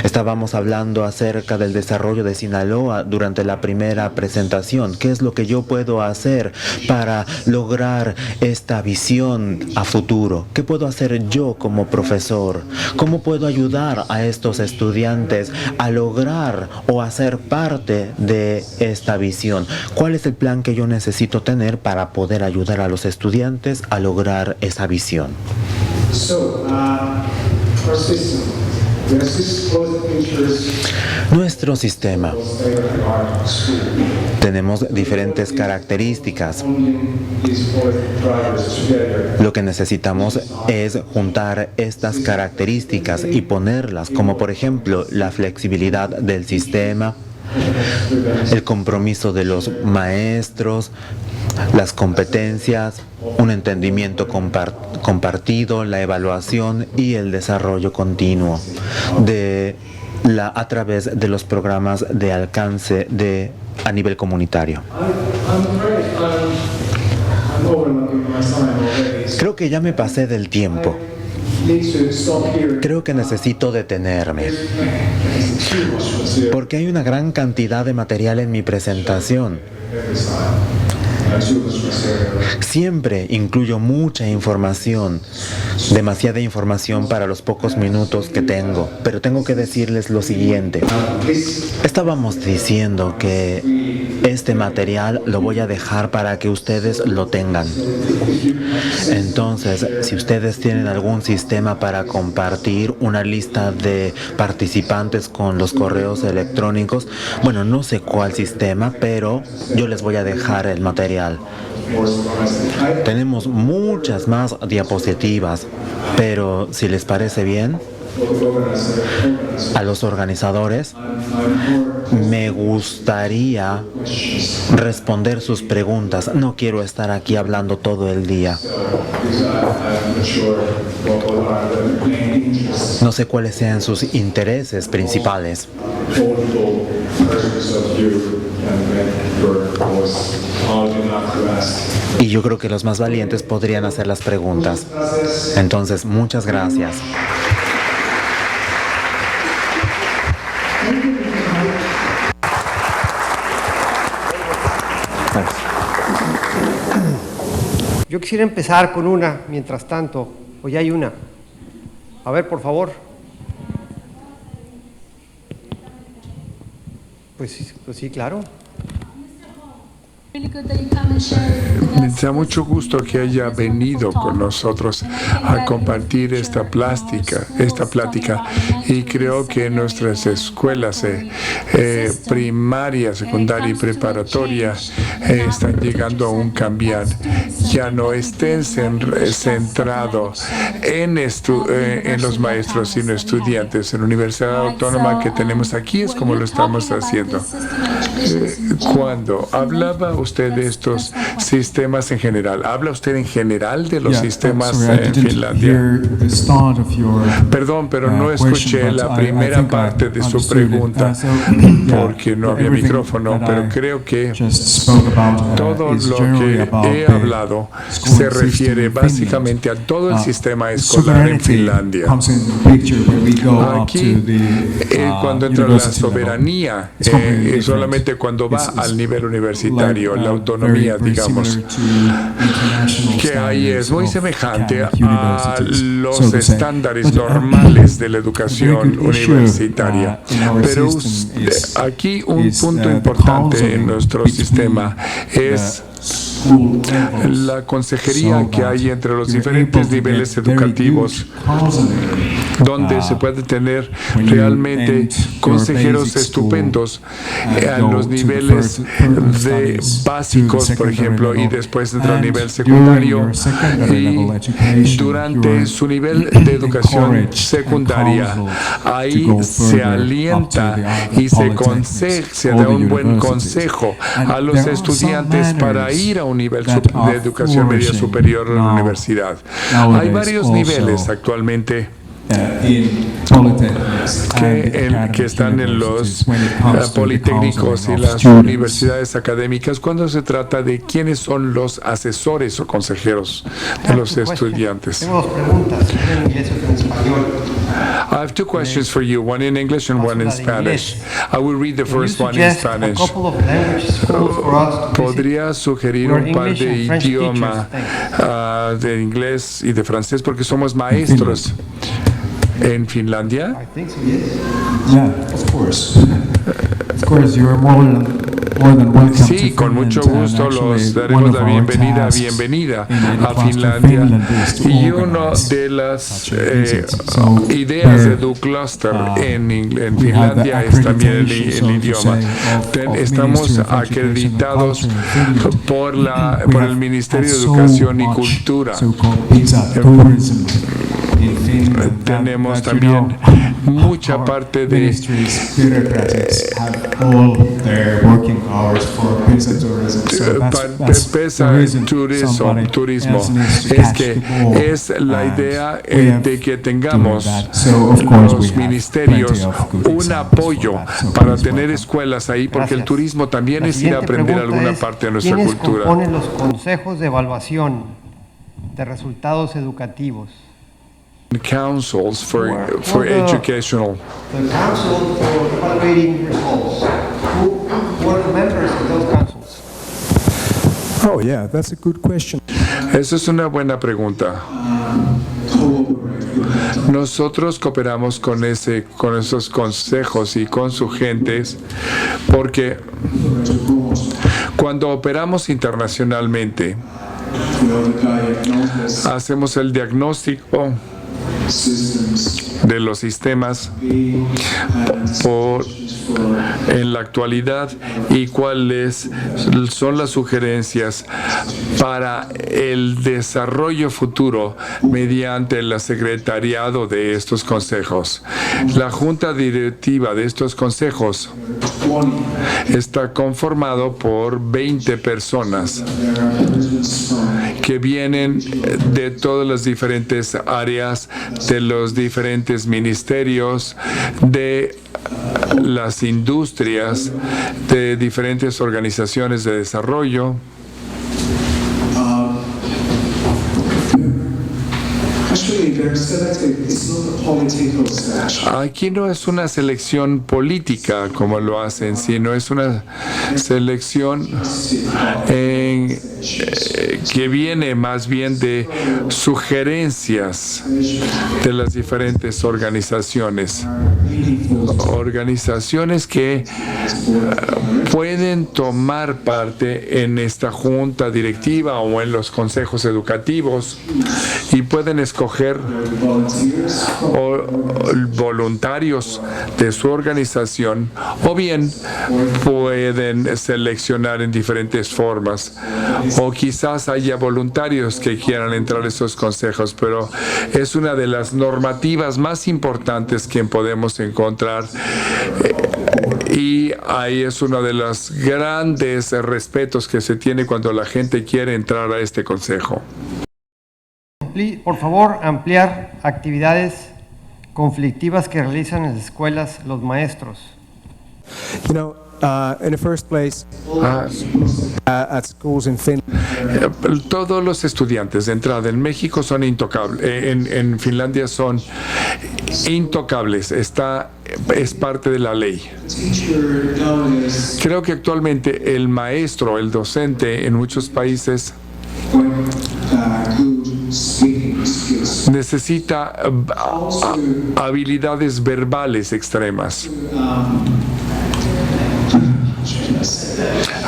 Estábamos hablando acerca del desarrollo de Sinaloa durante la primera presentación. ¿Qué es lo que yo puedo hacer para lograr esta visión a futuro? ¿Qué puedo hacer yo como profesor? ¿Cómo puedo ayudar a estos estudiantes a lograr o a ser parte de esta visión? ¿Cuál es el plan que yo necesito tener para poder ayudar a los estudiantes a lograr esa visión? Nuestro sistema. Tenemos diferentes características. Lo que necesitamos es juntar estas características y ponerlas, como por ejemplo la flexibilidad del sistema, el compromiso de los maestros, las competencias, un entendimiento compartido, la evaluación y el desarrollo continuo a través de los programas de alcance a nivel comunitario. Creo que ya me pasé del tiempo. Creo que necesito detenerme, porque hay una gran cantidad de material en mi presentación. Siempre incluyo mucha información, demasiada información para los pocos minutos que tengo, pero tengo que decirles lo siguiente. Estábamos diciendo que este material lo voy a dejar para que ustedes lo tengan. Entonces, si ustedes tienen algún sistema para compartir una lista de participantes con los correos electrónicos, bueno, no sé cuál sistema, pero yo les voy a dejar el material. Tenemos muchas más diapositivas, pero si les parece bien, a los organizadores me gustaría responder sus preguntas. No quiero estar aquí hablando todo el día. No sé cuáles sean sus intereses principales. Y yo creo que los más valientes podrían hacer las preguntas. Entonces, muchas gracias. Yo quisiera empezar con una, mientras tanto, o ya hay una. A ver, por favor. Pues sí, claro. Me da mucho gusto que haya venido con nosotros a compartir esta plática, y creo que nuestras escuelas primaria, secundaria y preparatoria están llegando a un cambiar. Ya no estén centrados en los maestros, sino estudiantes. En la Universidad Autónoma que tenemos aquí es como lo estamos haciendo. Cuando hablaba usted de estos sistemas en general, ¿habla usted en general de los sistemas en Finlandia? Perdón, pero no escuché la primera parte de su pregunta porque no había micrófono, pero creo que todo lo que he hablado se refiere básicamente a todo el sistema escolar en Finlandia. Aquí, cuando entra la soberanía, solamente cuando va al nivel universitario, la autonomía, digamos, que ahí es muy semejante a los estándares normales de la educación universitaria. Pero aquí un punto importante en nuestro sistema es la consejería que hay entre los diferentes niveles educativos, donde se puede tener realmente consejeros estupendos a los niveles básicos, por ejemplo, y después entra al nivel secundario, y durante su nivel de educación secundaria, ahí se alienta y se da un buen consejo a los estudiantes para ir a un nivel de educación media superior en la universidad. Hay varios niveles actualmente que están en los politécnicos y las universidades académicas cuando se trata de quiénes son los asesores o consejeros de los estudiantes. Tengo dos preguntas, una en inglés y otra en español. I have two questions for you, one in English and one in Spanish. I will read the first one in Spanish. ¿Podría sugerir un par de idiomas de inglés y de francés porque somos maestros en Finlandia? I think so, yes. Yeah, of course. Of course, you are more than welcome. Sí, con mucho gusto los daremos la bienvenida a Finlandia. Y una de las ideas de DoCluster en Finlandia es también el idioma. Estamos acreditados por el Ministerio de Educación y Cultura. Tenemos también mucha parte de PESA turismo. Es que es la idea de que tengamos los ministerios un apoyo para tener escuelas ahí, porque el turismo también es ir a aprender alguna parte de nuestra cultura. ¿Quiénes componen los consejos de evaluación de resultados educativos? Councils for educational. The council for evaluating results. Who are the members of those councils? Oh, yeah, that's a good question. Esa es una buena pregunta. Nosotros cooperamos con esos consejos y con sus gentes porque cuando operamos internacionalmente hacemos el diagnóstico de los sistemas en la actualidad y cuáles son las sugerencias para el desarrollo futuro mediante el secretariado de estos consejos. La junta directiva de estos consejos está conformado por 20 personas que vienen de todas las diferentes áreas, de los diferentes ministerios, de las industrias, de diferentes organizaciones de desarrollo. Aquí no es una selección política como lo hacen, sino es una selección que viene más bien de sugerencias de las diferentes organizaciones que pueden tomar parte en esta junta directiva o en los consejos educativos y pueden escoger voluntarios de su organización, o bien pueden seleccionar en diferentes formas, o quizás haya voluntarios que quieran entrar a esos consejos, pero es una de las normativas más importantes que podemos encontrar, y ahí es uno de los grandes respetos que se tiene cuando la gente quiere entrar a este consejo. Por favor, ampliar actividades conflictivas que realizan en las escuelas los maestros. You know, in the first place, at schools in Finland. Todos los estudiantes de entrada en México son intocables, en Finlandia son intocables, es parte de la ley. Creo que actualmente el maestro, el docente en muchos países necesita habilidades verbales extremas.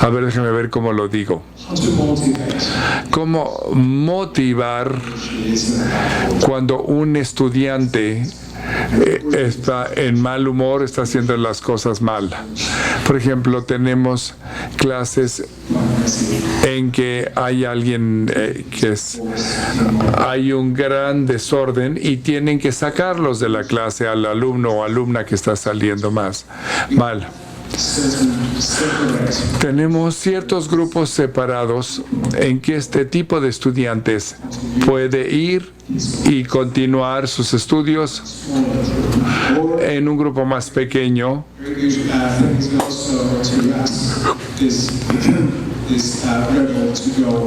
A ver, déjame ver cómo lo digo. Cómo motivar cuando un estudiante está en mal humor, está haciendo las cosas mal. Por ejemplo, tenemos clases en que hay alguien hay un gran desorden y tienen que sacarlos de la clase al alumno o alumna que está saliendo mal. Tenemos ciertos grupos separados en que este tipo de estudiantes puede ir y continuar sus estudios en un grupo más pequeño,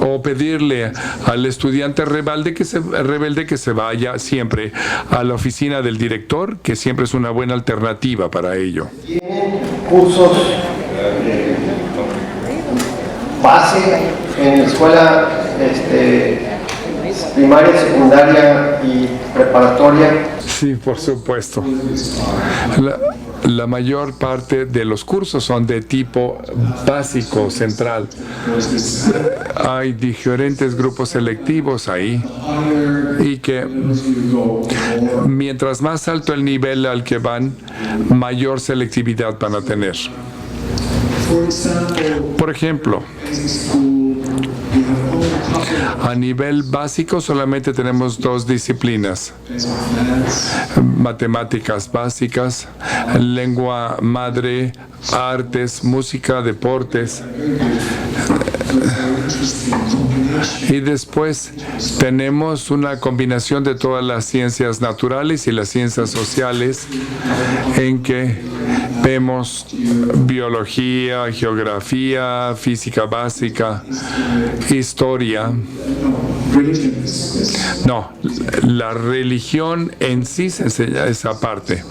o pedirle al estudiante rebelde que se vaya siempre a la oficina del director, que siempre es una buena alternativa para ello. Cursos base en la escuela primaria, secundaria y preparatoria. Sí, por supuesto. La mayor parte de los cursos son de tipo básico, central. Hay diferentes grupos selectivos ahí, y que mientras más alto el nivel al que van, mayor selectividad van a tener. Por ejemplo, a nivel básico solamente tenemos 2 disciplinas: matemáticas básicas, lengua madre, artes, música, deportes. Y después tenemos una combinación de todas las ciencias naturales y las ciencias sociales, en que vemos biología, geografía, física básica, historia. No, la religión en sí se enseña esa parte.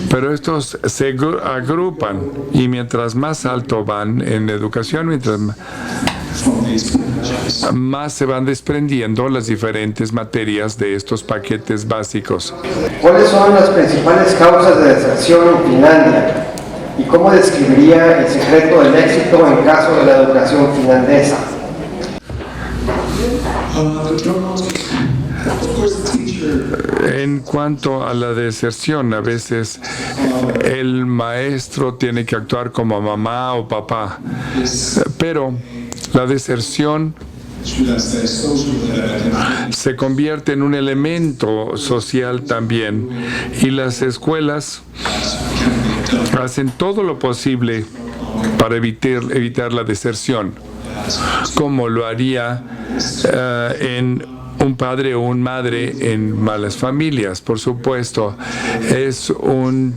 Pero estos se agrupan, y mientras más alto van en educación, mientras más se van desprendiendo las diferentes materias de estos paquetes básicos. ¿Cuáles son las principales causas de deserción en Finlandia? ¿Y cómo describiría el secreto del éxito en caso de la educación finlandesa? En cuanto a la deserción, a veces el maestro tiene que actuar como mamá o papá, pero la deserción se convierte en un elemento social también, y las escuelas hacen todo lo posible para evitar la deserción, como lo haría en un padre o una madre en malas familias. Por supuesto, es un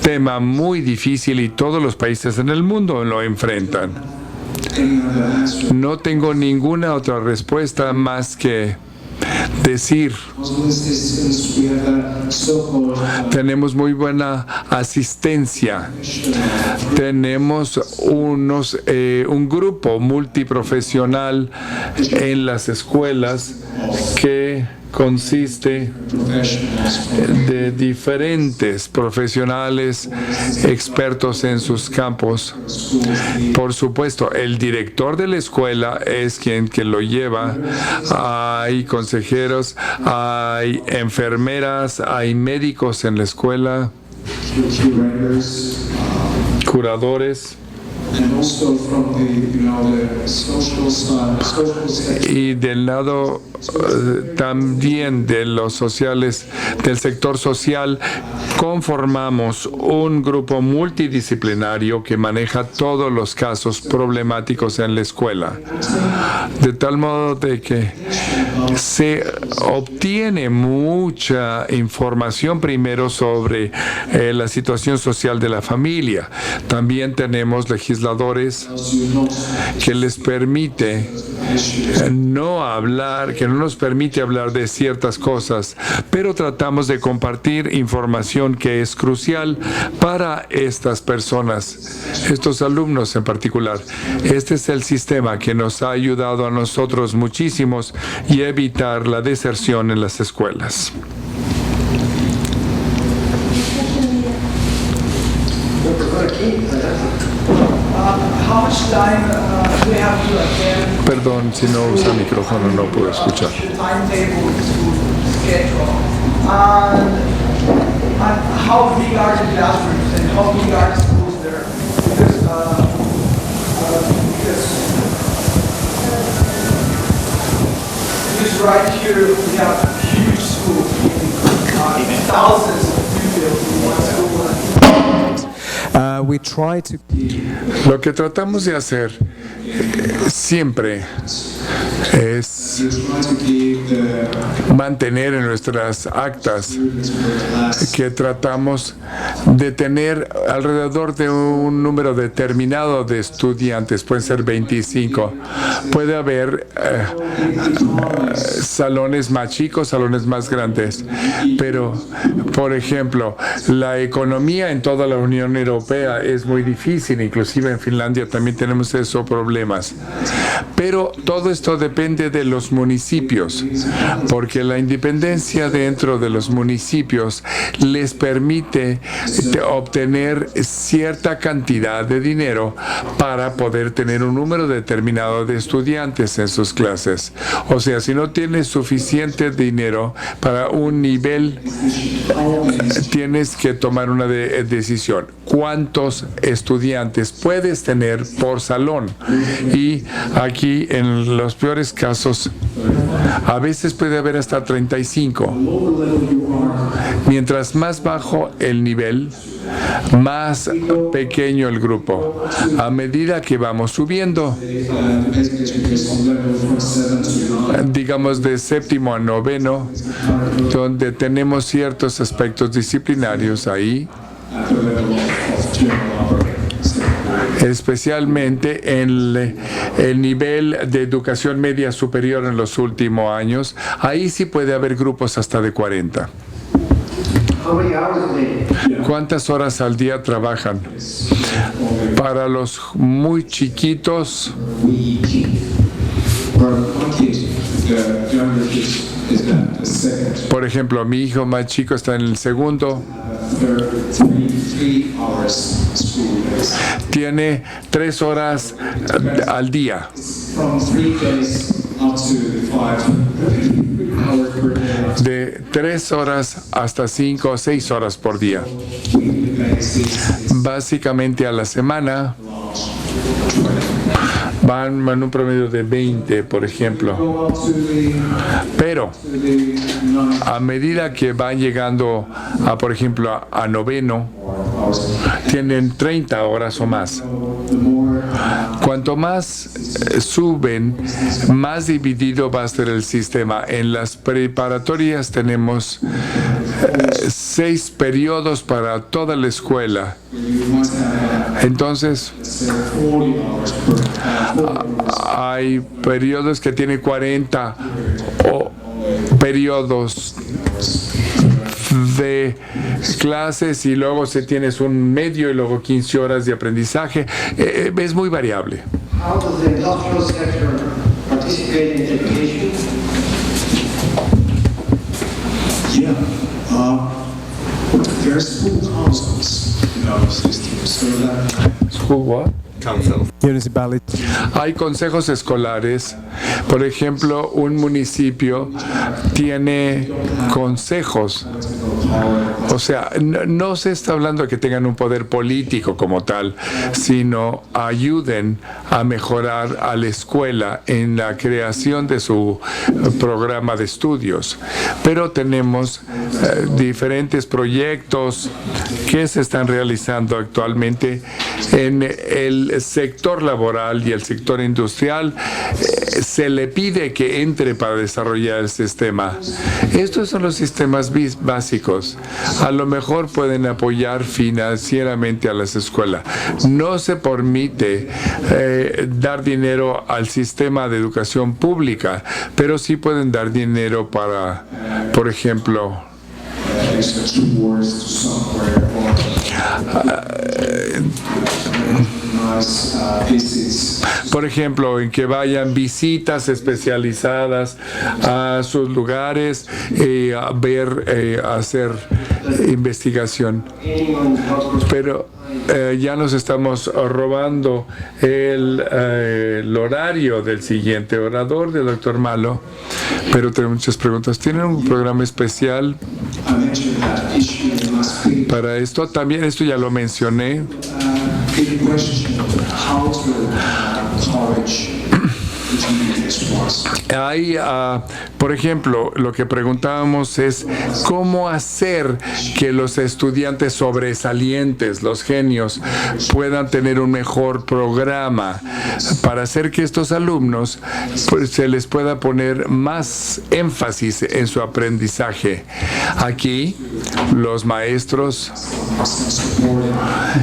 tema muy difícil y todos los países en el mundo lo enfrentan. No tengo ninguna otra respuesta más que decir. Tenemos muy buena asistencia. Tenemos un grupo multiprofesional en las escuelas que consiste de diferentes profesionales expertos en sus campos. Por supuesto, el director de la escuela es quien que lo lleva. Hay consejeros, hay enfermeras, hay médicos en la escuela, curadores. Y del lado también de los sociales, del sector social, conformamos un grupo multidisciplinario que maneja todos los casos problemáticos en la escuela, de tal modo de que se obtiene mucha información primero sobre la situación social de la familia. También tenemos legisladores que les permite que no nos permite hablar de ciertas cosas, pero tratamos de compartir información que es crucial para estas personas, estos alumnos en particular. Este es el sistema que nos ha ayudado a nosotros muchísimos y evitar la deserción en las escuelas. Perdón, si no usa micrófono no puedo escuchar. Right here we have a huge school, thousands of pupils in one school. Lo que tratamos de hacer siempre es mantener en nuestras actas que tratamos de tener alrededor de un número determinado de estudiantes, pueden ser 25. Puede haber salones más chicos, salones más grandes, pero, por ejemplo, la economía en toda la Unión Europea es muy difícil, inclusive en Finlandia también tenemos esos problemas. Pero todo esto depende de los municipios, porque la independencia dentro de los municipios les permite obtener cierta cantidad de dinero para poder tener un número determinado de estudiantes en sus clases. O sea, si no tienes suficiente dinero para un nivel, tienes que tomar una decisión. ¿Cuántos estudiantes puedes tener por salón? Y aquí, en los peores casos, a veces puede haber hasta 35. Mientras más bajo el nivel, más pequeño el grupo. A medida que vamos subiendo, digamos de séptimo a noveno, donde tenemos ciertos aspectos disciplinarios ahí, especialmente en el nivel de educación media superior en los últimos años, ahí sí puede haber grupos hasta de 40. ¿Cuántas horas al día trabajan? Para los muy chiquitos, por ejemplo, mi hijo más chico está en el segundo. Tiene 3 horas al día. De 3 horas hasta 5 o 6 horas por día. Básicamente a la semana van en un promedio de 20, por ejemplo. Pero a medida que van llegando a, por ejemplo, a noveno, tienen 30 horas o más. Cuanto más suben, más dividido va a ser el sistema. En las preparatorias tenemos 6 periodos para toda la escuela. Entonces, hay periodos que tienen 40 periodos de clases y luego tienes un medio y luego 15 horas de aprendizaje. Es muy variable. How does the industrial sector participate in education? Yeah. There are school councils in our system, so that School what? Municipality. Hay consejos escolares. Por ejemplo, un municipio tiene consejos. O sea, no se está hablando de que tengan un poder político como tal, sino ayuden a mejorar a la escuela en la creación de su programa de estudios. Pero tenemos diferentes proyectos que se están realizando actualmente en el sector laboral y el sector industrial. Se le pide que entre para desarrollar el sistema. Estos son los sistemas básicos. A lo mejor pueden apoyar financieramente a las escuelas. No se permite dar dinero al sistema de educación pública, pero sí pueden dar dinero para, por ejemplo, en que vayan visitas especializadas a sus lugares y a ver, hacer investigación. Pero ya nos estamos robando el horario del siguiente orador, del doctor Malo, pero tengo muchas preguntas. ¿Tienen un programa especial para esto? También esto ya lo mencioné. Hay, por ejemplo, lo que preguntábamos es cómo hacer que los estudiantes sobresalientes, los genios, puedan tener un mejor programa para hacer que estos alumnos pues, se les pueda poner más énfasis en su aprendizaje. Aquí, los maestros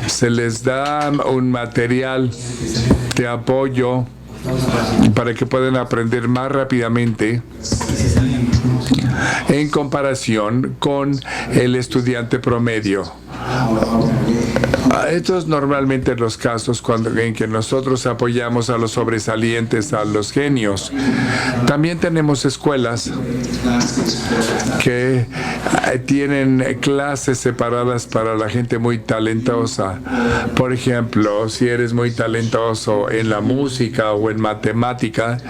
se les da un material de apoyo para que puedan aprender más rápidamente en comparación con el estudiante promedio. Estos normalmente los casos en que nosotros apoyamos a los sobresalientes, a los genios. También tenemos escuelas que tienen clases separadas para la gente muy talentosa. Por ejemplo, si eres muy talentoso en la música o en matemáticas,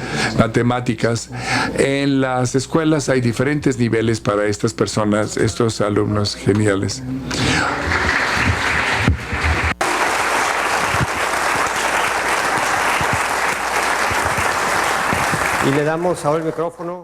en las escuelas hay diferentes niveles para estas personas, estos alumnos geniales. Y le damos ahora el micrófono.